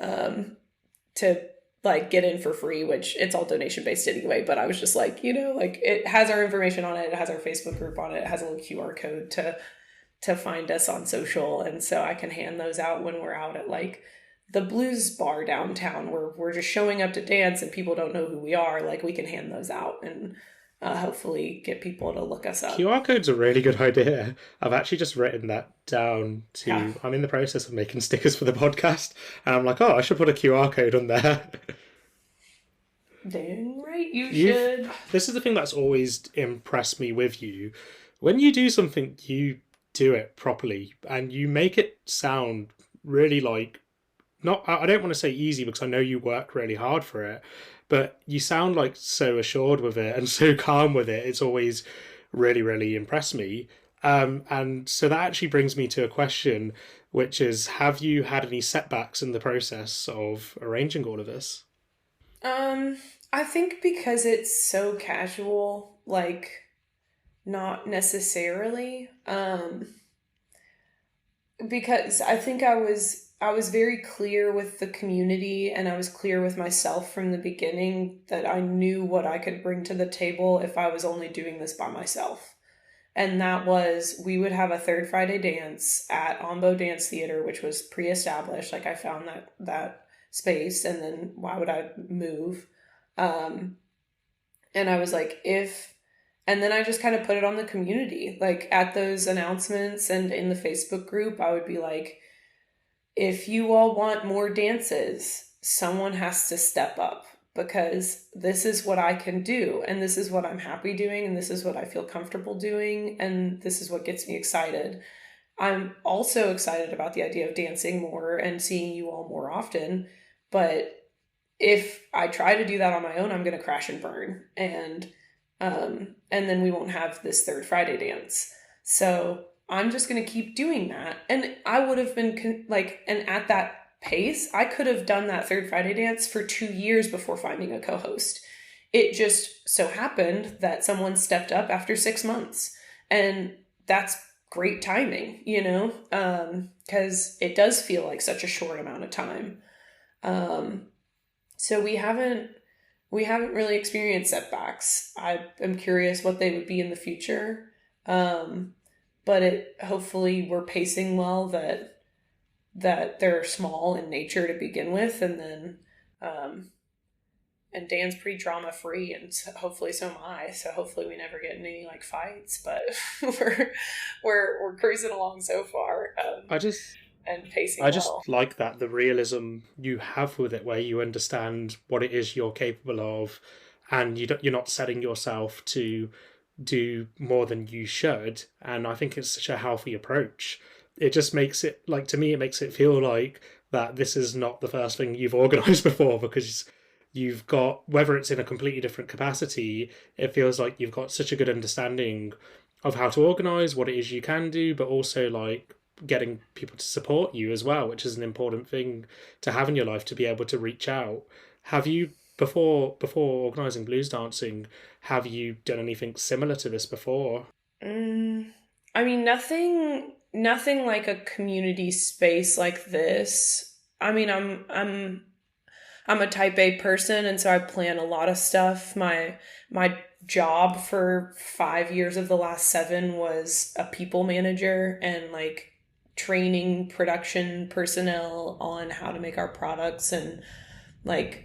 to like get in for free, which it's all donation based anyway. But I was just like, you know, like it has our information on it. It has our Facebook group on it. It has a little QR code to find us on social, and so I can hand those out when we're out at like the blues bar downtown where we're just showing up to dance and people don't know who we are. Like we can hand those out and hopefully get people to look us up. QR code's a really good idea. I've actually just written that down to, yeah. I'm in the process of making stickers for the podcast, and I'm like, oh, I should put a QR code on there. Dang right, you should. This is the thing that's always impressed me with you. When you do something, you do it properly and you make it sound really like, not, I don't want to say easy because I know you work really hard for it, but you sound like so assured with it and so calm with it. It's always really, really impressed me. And so that actually brings me to a question, which is, have you had any setbacks in the process of arranging all of this? I think because it's so casual, like not necessarily. Because I think I was I was very clear with the community, and I was clear with myself from the beginning that I knew what I could bring to the table if I was only doing this by myself. And that was, we would have a third Friday dance at Ombo Dance Theater, which was pre-established. Like, I found that space, and then why would I move? Um, and I was like, and then I just kind of put it on the community. Like, at those announcements and in the Facebook group, I would be like, if you all want more dances, someone has to step up, because this is what I can do, and this is what I'm happy doing, and this is what I feel comfortable doing, and this is what gets me excited. I'm also excited about the idea of dancing more and seeing you all more often, but if I try to do that on my own, I'm going to crash and burn, and then we won't have this third Friday dance. So I'm just going to keep doing that. And I would have been and at that pace, I could have done that third Friday dance for 2 years before finding a co-host. It just so happened that someone stepped up after 6 months. And that's great timing, because it does feel like such a short amount of time. So we haven't really experienced setbacks. I am curious what they would be in the future. But hopefully we're pacing well, that they're small in nature to begin with, and then and Dan's pretty drama free, and hopefully so am I. So hopefully we never get in any like fights, but we're cruising along so far. And pacing I just well. like that, the realism you have with it, where you understand what it is you're capable of, and you're not setting yourself to do more than you should. And I think it's such a healthy approach. It just makes it, like, to me, it makes it feel like that this is not the first thing you've organized before, because you've got, whether it's in a completely different capacity, it feels like you've got such a good understanding of how to organize, what it is you can do, but also like getting people to support you as well, which is an important thing to have in your life, to be able to reach out. Have you, before organizing blues dancing, have you done anything similar to this before? I mean, nothing like a community space like this. I mean, I'm a type A person, and so I plan a lot of stuff. My job for 5 years of the last 7 was a people manager, and like training production personnel on how to make our products, and like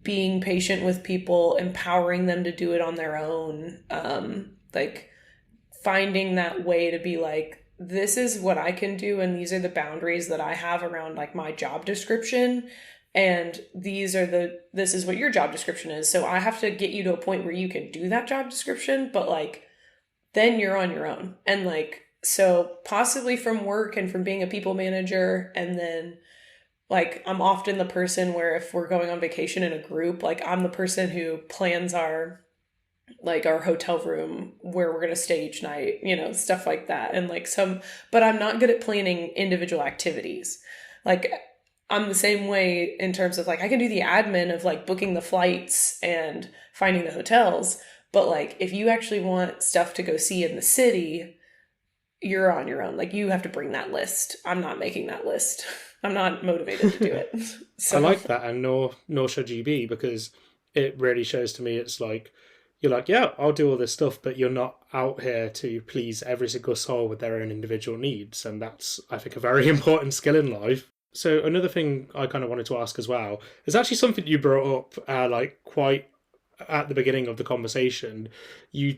being patient with people, empowering them to do it on their own. Like finding that way to be like, this is what I can do, and these are the boundaries that I have around like my job description, and this is what your job description is. So I have to get you to a point where you can do that job description, but like then you're on your own. And like, so possibly from work and from being a people manager, and then like I'm often the person where if we're going on vacation in a group, like I'm the person who plans our hotel room, where we're going to stay each night, stuff like that. And like but I'm not good at planning individual activities. Like I'm the same way in terms of like, I can do the admin of like booking the flights and finding the hotels. But like, if you actually want stuff to go see in the city, you're on your own. Like you have to bring that list. I'm not making that list. I'm not motivated to do it. So I like that, and nor should you be, because it really shows to me it's like, you're like, yeah, I'll do all this stuff, but you're not out here to please every single soul with their own individual needs. And that's, I think, a very important skill in life. So another thing I kind of wanted to ask as well is actually something you brought up like quite at the beginning of the conversation. You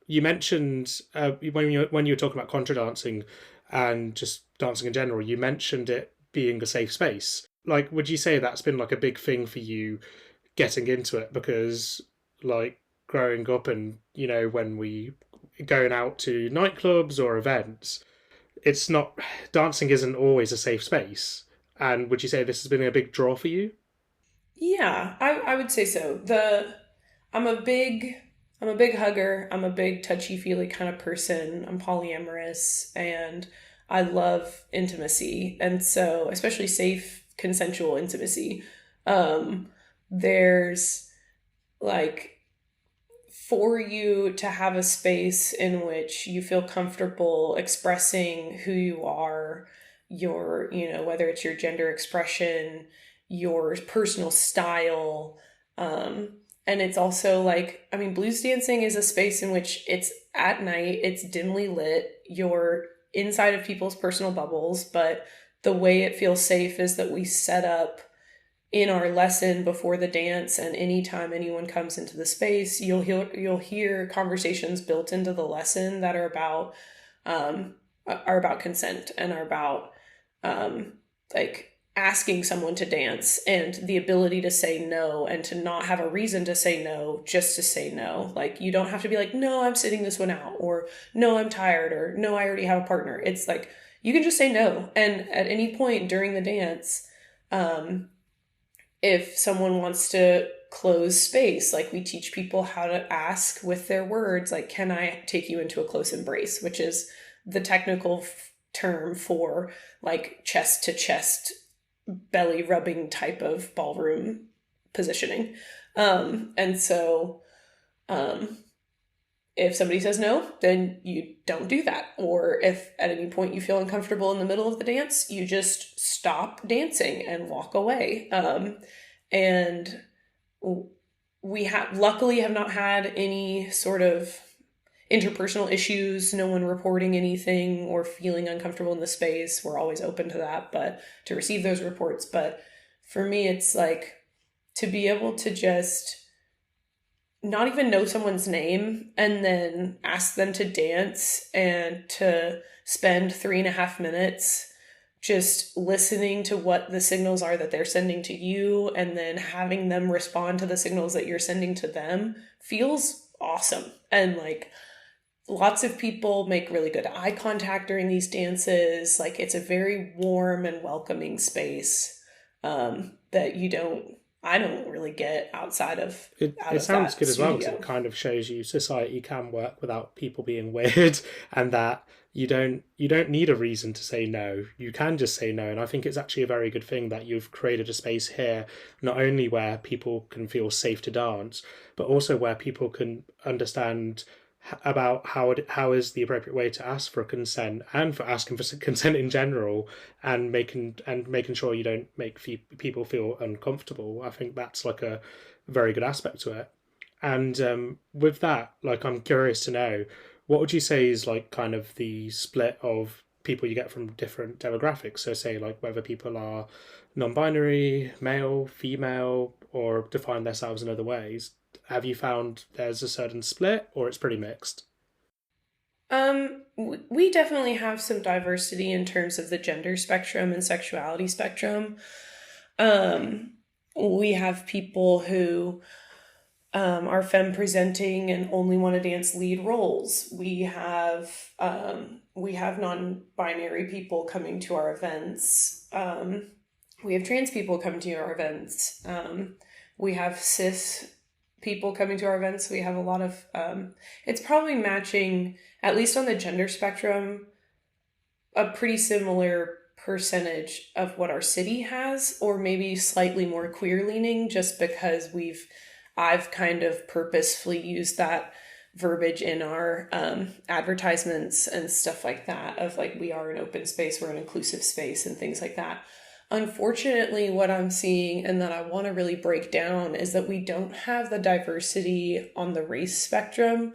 mentioned when you were talking about contra dancing and just dancing in general, you mentioned it being a safe space. Like, would you say that's been like a big thing for you getting into it? Because like growing up, and when we going out to nightclubs or events, it's not, dancing isn't always a safe space. And would you say this has been a big draw for you? yeah, I would say so. I'm a big hugger. I'm a big touchy feely kind of person. I'm polyamorous, and I love intimacy, and so especially safe consensual intimacy. There's like, for you to have a space in which you feel comfortable expressing who you are your, whether it's your gender expression, your personal style. And it's also like, I mean, blues dancing is a space in which it's at night, it's dimly lit, you're inside of people's personal bubbles, but the way it feels safe is that we set up in our lesson before the dance, and anytime anyone comes into the space, you'll hear conversations built into the lesson that are about consent and are about like asking someone to dance and the ability to say no and to not have a reason to say no, just to say no. Like, you don't have to be like, no, I'm sitting this one out, or no, I'm tired, or no, I already have a partner. It's like, you can just say no. And at any point during the dance, if someone wants to close space, like, we teach people how to ask with their words, like, can I take you into a close embrace, which is the technical term for like chest to chest, belly rubbing type of ballroom positioning. And so if somebody says no, then you don't do that. Or if at any point you feel uncomfortable in the middle of the dance, you just stop dancing and walk away. And we luckily have not had any sort of interpersonal issues, no one reporting anything or feeling uncomfortable in the space. We're always open to that, but to receive those reports. But for me, it's like, to be able to just not even know someone's name and then ask them to dance, and to spend 3.5 minutes just listening to what the signals are that they're sending to you, and then having them respond to the signals that you're sending to them, feels awesome. And like, lots of people make really good eye contact during these dances. Like, it's a very warm and welcoming space that I don't really get outside of It sounds good as well, because it kind of shows you society can work without people being weird, and that you don't need a reason to say no. You can just say no, and I think it's actually a very good thing that you've created a space here, not only where people can feel safe to dance, but also where people can understand about how is the appropriate way to ask for consent, and for asking for consent in general, and making sure you don't make people feel uncomfortable. I think that's like a very good aspect to it. And with that, like, I'm curious to know, what would you say is like kind of the split of people you get from different demographics? So say like whether people are non-binary, male, female, or define themselves in other ways. Have you found there's a certain split, or it's pretty mixed? We definitely have some diversity in terms of the gender spectrum and sexuality spectrum. Um, we have people who are femme presenting and only want to dance lead roles. We have non-binary people coming to our events. We have trans people coming to our events. We have cis people coming to our events. We have a lot of, it's probably matching, at least on the gender spectrum, a pretty similar percentage of what our city has, or maybe slightly more queer leaning, just because I've kind of purposefully used that verbiage in our advertisements and stuff like that, of like, we are an open space, we're an inclusive space, and things like that. Unfortunately, what I'm seeing, and that I want to really break down, is that we don't have the diversity on the race spectrum.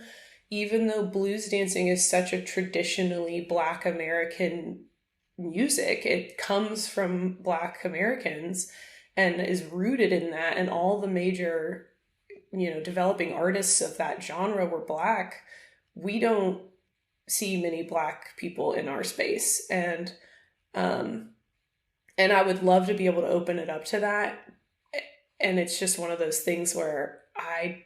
Even though blues dancing is such a traditionally Black American music, it comes from Black Americans and is rooted in that, and all the major, developing artists of that genre were Black. We don't see many Black people in our space, and I would love to be able to open it up to that. And it's just one of those things where I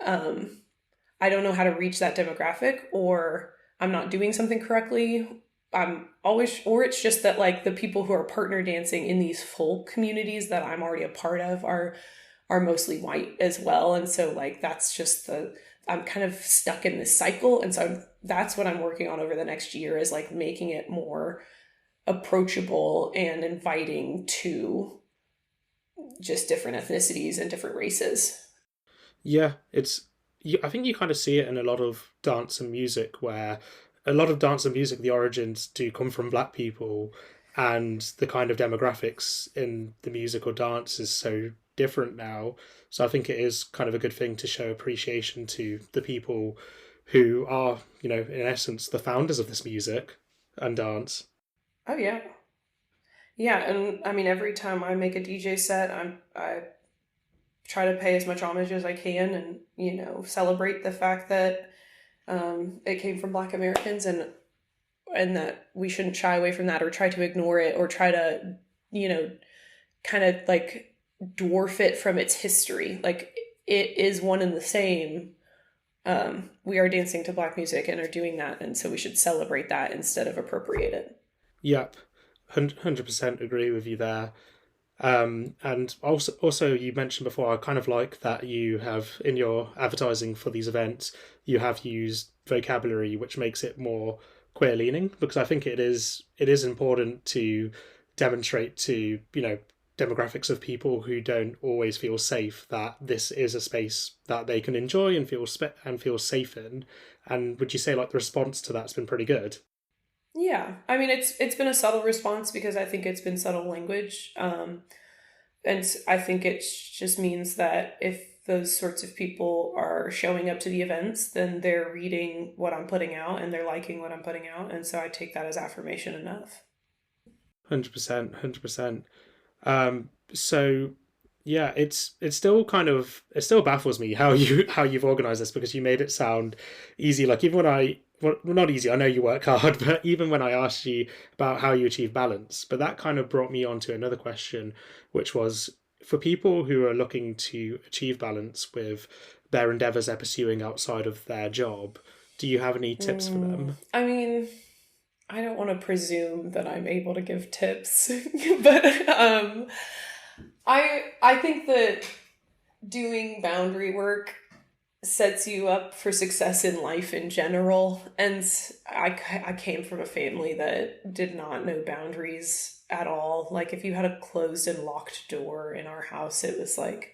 don't know how to reach that demographic, or I'm not doing something correctly. Or it's just that like the people who are partner dancing in these folk communities that I'm already a part of are mostly white as well. And so like, that's just I'm kind of stuck in this cycle. And so that's what I'm working on over the next year, is like making it more approachable and inviting to just different ethnicities and different races. Yeah, I think you kind of see it in a lot of dance and music, where a lot of dance and music, the origins do come from black people, and the kind of demographics in the music or dance is so different now. So I think it is kind of a good thing to show appreciation to the people who are, in essence, the founders of this music and dance. Oh yeah. Yeah, and I mean every time I make a DJ set, I try to pay as much homage as I can and, celebrate the fact that it came from Black Americans, and that we shouldn't shy away from that or try to ignore it or try to, you know, kind of like dwarf it from its history. Like it is one and the same. We are dancing to Black music and are doing that, and so we should celebrate that instead of appropriate it. Yep, 100% agree with you there. And also, you mentioned before, I kind of like that you have in your advertising for these events, you have used vocabulary which makes it more queer leaning, because I think it is important to demonstrate to demographics of people who don't always feel safe that this is a space that they can enjoy and feel safe in. And would you say like the response to that's been pretty good? Yeah, I mean it's been a subtle response because I think it's been subtle language, and I think it just means that if those sorts of people are showing up to the events, then they're reading what I'm putting out and they're liking what I'm putting out, and so I take that as affirmation enough. 100%, 100%. So yeah, it still it still baffles me how you've organized this, because you made it sound easy. Like even when well, not easy, I know you work hard, but even when I asked you about how you achieve balance, but that kind of brought me on to another question, which was for people who are looking to achieve balance with their endeavors they're pursuing outside of their job, do you have any tips for them? I mean, I don't want to presume that I'm able to give tips, but I think that doing boundary work sets you up for success in life in general. And I came from a family that did not know boundaries at all. Like if you had a closed and locked door in our house, it was like,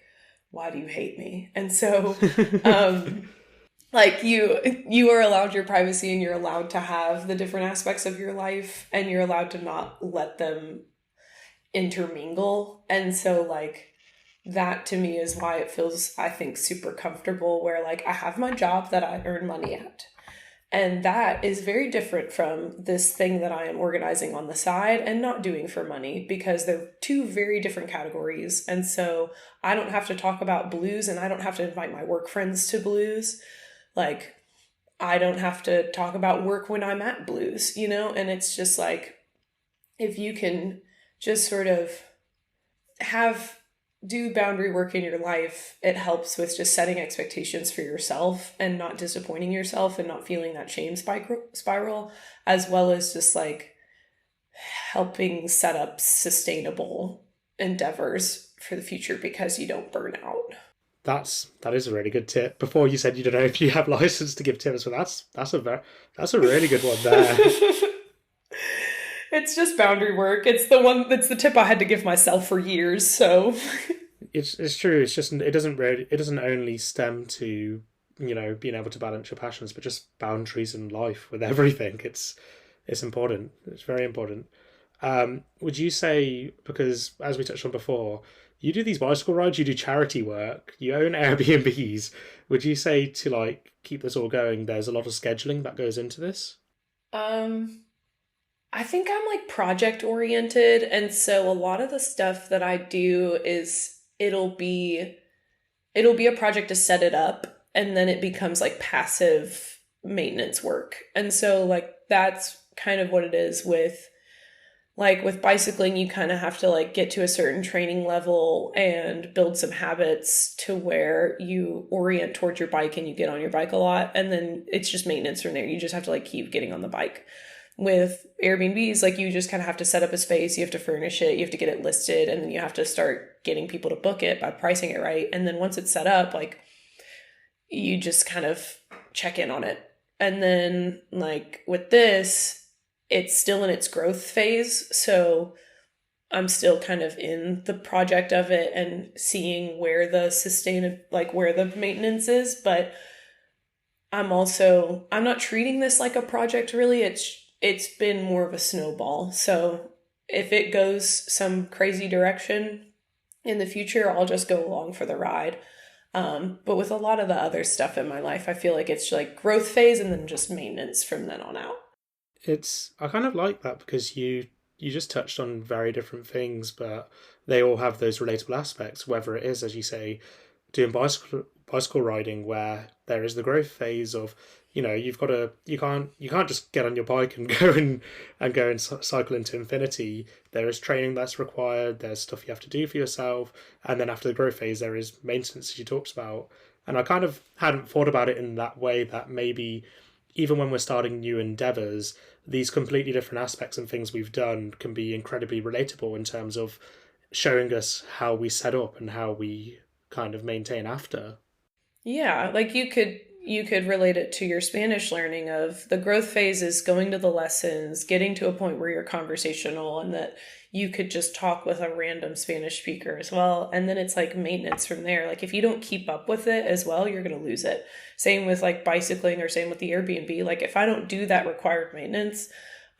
why do you hate me? And so, like you are allowed your privacy and you're allowed to have the different aspects of your life and you're allowed to not let them intermingle. And so like that to me is why it feels, I think, super comfortable, where like I have my job that I earn money at. And that is very different from this thing that I am organizing on the side and not doing for money, because they're two very different categories. And so I don't have to talk about blues and I don't have to invite my work friends to blues. Like I don't have to talk about work when I'm at blues, And it's just like, if you can just sort of do boundary work in your life, it helps with just setting expectations for yourself and not disappointing yourself and not feeling that shame spiral, as well as just like helping set up sustainable endeavors for the future because you don't burn out. That is a really good tip. Before you said you don't know if you have license to give tips, but that's a really good one there. It's just boundary work. It's the tip I had to give myself for years, so It's true. It's just it doesn't only stem to being able to balance your passions, but just boundaries in life with everything. It's important. It's very important. Would you say, because as we touched on before, you do these bicycle rides, you do charity work, you own Airbnbs. Would you say to like keep this all going, there's a lot of scheduling that goes into this? um I think I'm like project oriented, and so a lot of the stuff that I do is it'll be a project to set it up, and then it becomes like passive maintenance work. And so like that's kind of what it is with bicycling. You kind of have to like get to a certain training level and build some habits to where you orient towards your bike and you get on your bike a lot, and then it's just maintenance from there. You just have to like keep getting on the bike. With Airbnbs, like you just kind of have to set up a space, you have to furnish it, you have to get it listed, and then you have to start getting people to book it by pricing it right. And then once it's set up, like you just kind of check in on it. And then like with this, it's still in its growth phase. So I'm still kind of in the project of it and seeing where the where the maintenance is. But I'm not treating this like a project really. It's been more of a snowball. So if it goes some crazy direction in the future, I'll just go along for the ride. But with a lot of the other stuff in my life, I feel like it's like growth phase and then just maintenance from then on out. I kind of like that because you just touched on very different things, but they all have those relatable aspects. Whether it is, as you say, doing bicycle riding, where there is the growth phase of, you can't just get on your bike and go and cycle into infinity. There is training that's required. There's stuff you have to do for yourself, and then after the growth phase, there is maintenance, as you talked about. And I kind of hadn't thought about it in that way, that maybe even when we're starting new endeavors, these completely different aspects and things we've done can be incredibly relatable in terms of showing us how we set up and how we kind of maintain after. Yeah, like you could relate it to your Spanish learning of the growth phase is going to the lessons, getting to a point where you're conversational and that you could just talk with a random Spanish speaker as well. And then it's like maintenance from there. Like if you don't keep up with it as well, you're going to lose it. Same with like bicycling or same with the Airbnb. Like if I don't do that required maintenance,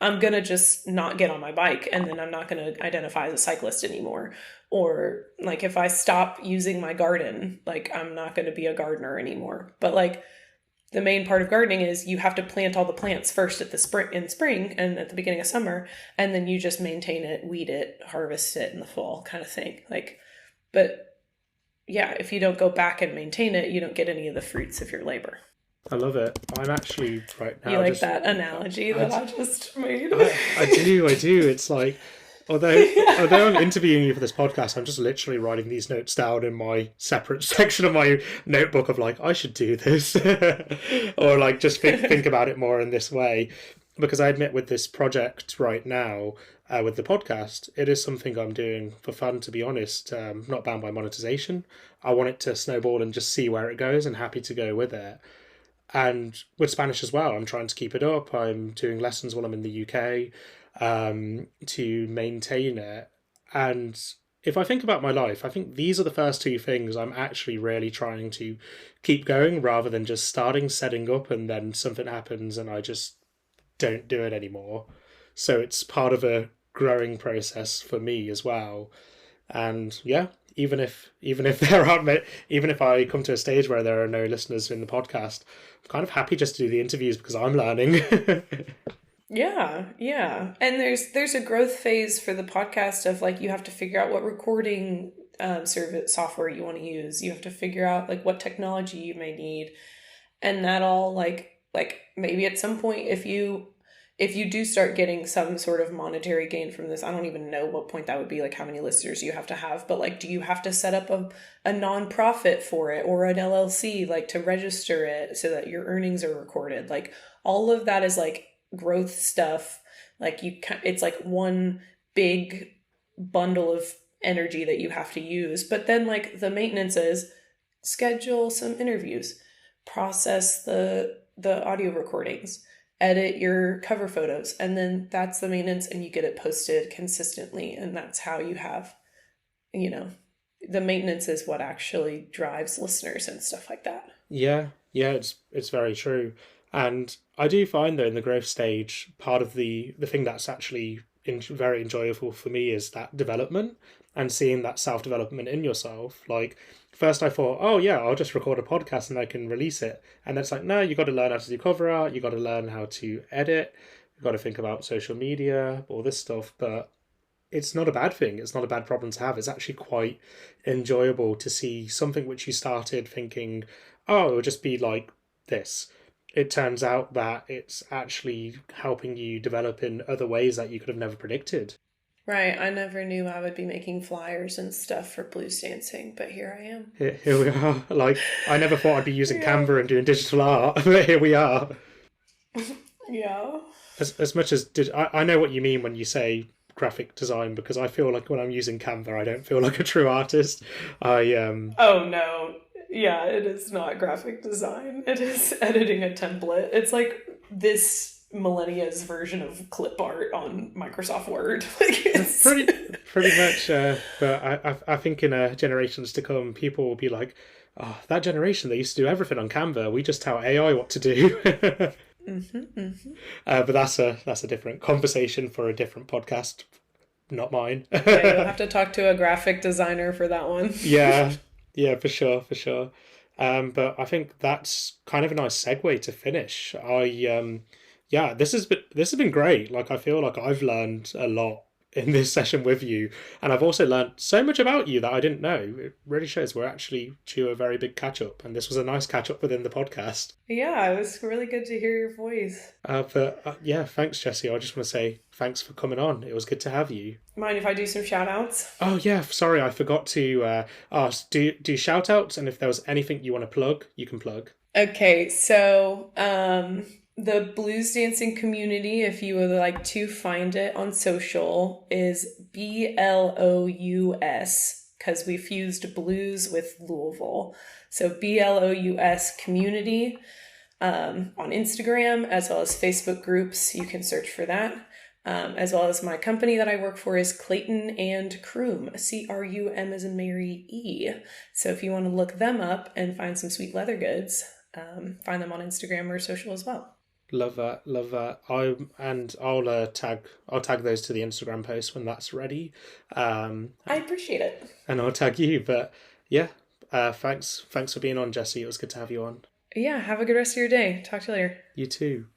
I'm going to just not get on my bike and then I'm not going to identify as a cyclist anymore. Or like if I stop using my garden, like I'm not going to be a gardener anymore. But like the main part of gardening is you have to plant all the plants first at the spring and at the beginning of summer, and then you just maintain it, weed it, harvest it in the fall kind of thing. Like, but yeah, if you don't go back and maintain it, you don't get any of the fruits of your labor. I love it. I'm actually right now. You like that analogy that I just made? I do. It's like, although I'm interviewing you for this podcast, I'm just literally writing these notes down in my separate section of my notebook of like, I should do this, or like just think about it more in this way, because I admit with this project right now, with the podcast, it is something I'm doing for fun, to be honest. Not bound by monetization. I want it to snowball and just see where it goes, and happy to go with it. And with Spanish as well, I'm trying to keep it up. I'm doing lessons while I'm in the UK, to maintain it. And if I think about my life, I think these are the first two things I'm actually really trying to keep going, rather than just starting setting up and then something happens and I just don't do it anymore. So it's part of a growing process for me as well. And yeah, even if there aren't even if I come to a stage where there are no listeners in the podcast, I'm kind of happy just to do the interviews because I'm learning. Yeah, yeah. And there's a growth phase for the podcast of like you have to figure out what recording service software you want to use. You have to figure out like what technology you may need. And that all like maybe at some point if you do start getting some sort of monetary gain from this, I don't even know what point that would be, like how many listeners you have to have, but like do you have to set up a nonprofit for it or an LLC like to register it so that your earnings are recorded? Like all of that is like growth stuff. Like it's like one big bundle of energy that you have to use. But then like the maintenance is schedule some interviews, process the audio recordings, edit your cover photos, and then that's the maintenance, and you get it posted consistently, and that's how you have, the maintenance is what actually drives listeners and stuff like that. Yeah, it's very true. And I do find that in the growth stage, part of the thing that's actually very enjoyable for me is that development and seeing that self-development in yourself. Like, first I thought, oh yeah, I'll just record a podcast and I can release it. And then it's like, no, you got to learn how to do cover art, you got to learn how to edit, you got to think about social media, all this stuff. But it's not a bad thing. It's not a bad problem to have. It's actually quite enjoyable to see something which you started thinking, oh, it would just be like this. It turns out that it's actually helping you develop in other ways that you could have never predicted. Right. I never knew I would be making flyers and stuff for blues dancing, but here I am. Here we are. Like, I never thought I'd be using Canva and doing digital art, but here we are. Yeah. As much as I know what you mean when you say graphic design, because I feel like when I'm using Canva, I don't feel like a true artist. Oh no. Yeah, it is not graphic design. It is editing a template. It's like this millennia's version of clip art on Microsoft Word. Like, it's... pretty much. But I think in generations to come, people will be like, "Oh, that generation, they used to do everything on Canva. We just tell AI what to do." But that's a different conversation for a different podcast, not mine. Yeah, you'll have to talk to a graphic designer for that one. Yeah, for sure, for sure. But I think that's kind of a nice segue to finish. Yeah, this has been great. Like, I feel like I've learned a lot in this session with you, and I've also learned so much about you that I didn't know. It really shows we're actually due a very big catch up, and this was a nice catch up within the podcast. Yeah, it was really good to hear your voice. Yeah, thanks, Jessi. I just want to say thanks for coming on. It was good to have you. Mind if I do some shout outs? Oh yeah, sorry, I forgot to ask. Do shout outs, and if there was anything you want to plug, you can plug. Okay, so the blues dancing community, if you would like to find it on social, is BLOUS, because we fused blues with Louisville. So BLOUS community on Instagram, as well as Facebook groups. You can search for that. As well as my company that I work for is Clayton and Croom, CRUM as in Mary E. So if you want to look them up and find some sweet leather goods, find them on Instagram or social as well. Love that. I'll tag those to the Instagram post when that's ready. I appreciate it. And I'll tag you. But yeah, thanks for being on, Jessi. It was good to have you on. Yeah, have a good rest of your day. Talk to you later. You too.